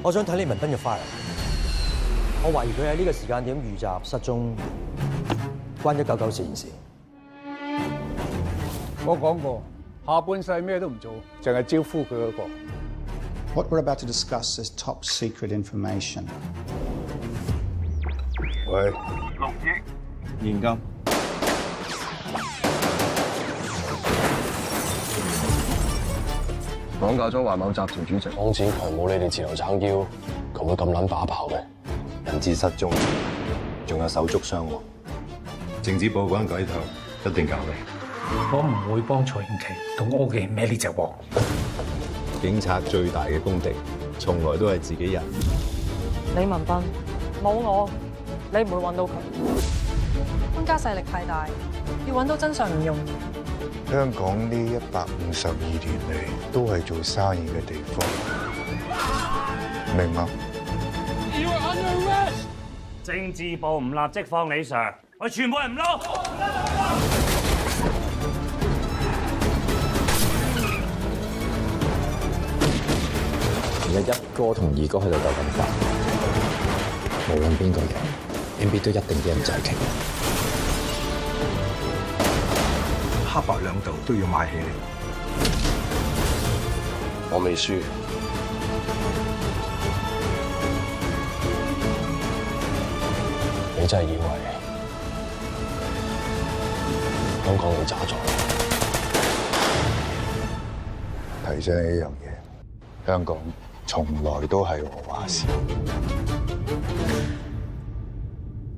我想睇李文斌嘅 file。我懷疑佢喺呢個時間點遇襲失蹤，關1994件事。我講過，下半世咩都唔做，淨係招呼佢嗰個。What we're about to discuss is top secret information. 喂6億現金。綁架咗華懋集團主席江展強冇你哋自由撐腰，佢會咁撚把炮嘅？人質失蹤，仲有手足傷亡，政治報關鬼頭一定搞你。我唔會幫蔡燕琪同柯記孭呢隻鑊。警察最大嘅公敵，從來都係自己人。李文斌冇我，你唔會揾到佢。官家勢力太大，要揾到真相唔容易。香港呢152年嚟都係做生意嘅地方，明嗎？政治部唔立即放李 Sir， 我全部人唔撈。而家一哥同二哥喺度鬥緊法，無論邊個贏，MB 都一定俾人祭旗。黑白兩道都要買起嚟。我未輸，你真係以為香港會渣咗？提醒你一樣嘢，香港從來都係我話事。